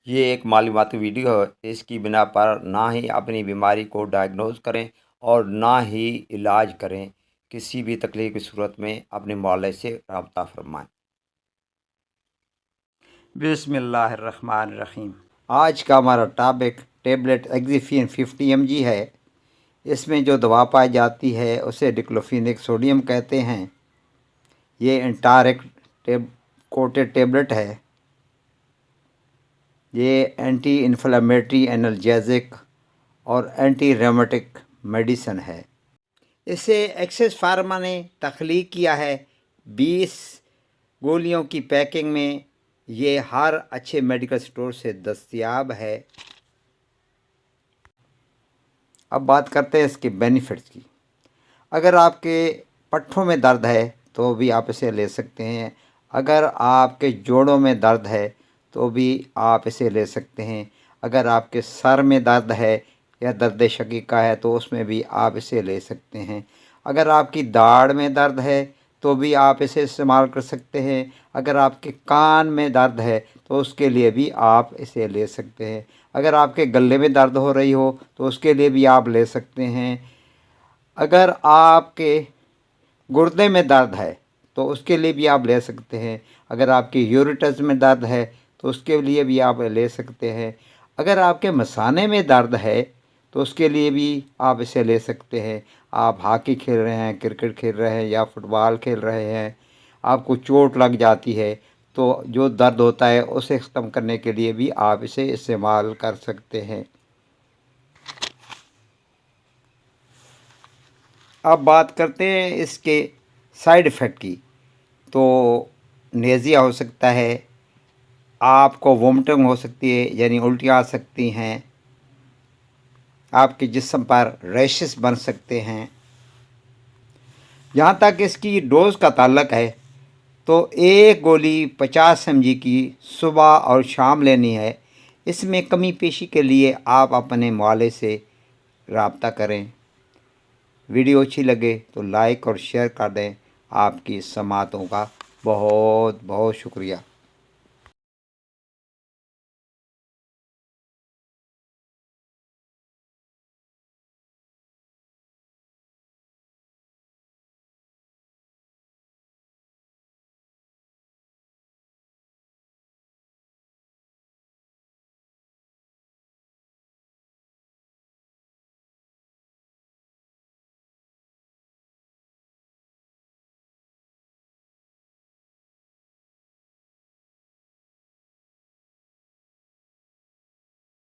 ये एक मालूमाती वीडियो है। इसकी बिना पर ना ही अपनी बीमारी को डायग्नोज करें और ना ही इलाज करें। किसी भी तकलीफ की सूरत में अपने मौले से रब्ता फरमाएं। बिस्मिल्लाहिर्रहमानिर्रहीम। आज का हमारा टॉपिक टेबलेट एक्जीफिन 50 mg है। इसमें जो दवा पाई जाती है उसे डिक्लोफेनेक सोडियम कहते हैं। ये इंटारेक्ट कोटेड टेबलेट है। ये एंटी इन्फ्लेमेटरी, एनाल्जेसिक और एंटी रेमेटिक मेडिसिन है। इसे एक्सेस फार्मा ने तख्लीक किया है 20 गोलियों की पैकिंग में। ये हर अच्छे मेडिकल स्टोर से दस्तयाब है। अब बात करते हैं इसके बेनिफिट्स की। अगर आपके पट्ठों में दर्द है तो भी आप इसे ले सकते हैं। अगर आपके जोड़ों में दर्द है तो भी आप इसे ले सकते हैं। अगर आपके सर में दर्द है या दर्द शकीका है तो उसमें भी आप इसे ले सकते हैं। अगर आपकी दाढ़ में दर्द है तो भी आप इसे इस्तेमाल कर सकते हैं। अगर आपके कान में दर्द है तो उसके लिए भी आप इसे ले सकते हैं। अगर आपके गले में दर्द हो रही हो तो उसके लिए भी आप ले सकते हैं। अगर आपके गुर्दे में दर्द है तो उसके लिए भी आप ले सकते हैं। अगर आपकी यूरेटस में दर्द है तो उसके लिए भी आप ले सकते हैं। अगर आपके मसाने में दर्द है तो उसके लिए भी आप इसे ले सकते हैं। आप हॉकी खेल रहे हैं, क्रिकेट खेल रहे हैं या फुटबॉल खेल रहे हैं, आपको चोट लग जाती है तो जो दर्द होता है उसे ख़त्म करने के लिए भी आप इसे इस्तेमाल कर सकते हैं। अब बात करते हैं इसके साइड इफ़ेक्ट की। तो नेज़िया हो सकता है, आपको वोमिटिंग हो सकती है यानी उल्टियाँ आ सकती हैं, आपके जिस्म पर रैशेस बन सकते हैं। जहाँ तक इसकी डोज़ का ताल्लुक़ है तो एक गोली 50 mg की सुबह और शाम लेनी है। इसमें कमी पेशी के लिए आप अपने मुआलिज से रब्ता करें। वीडियो अच्छी लगे तो लाइक और शेयर कर दें। आपकी समातों का बहुत बहुत शुक्रिया।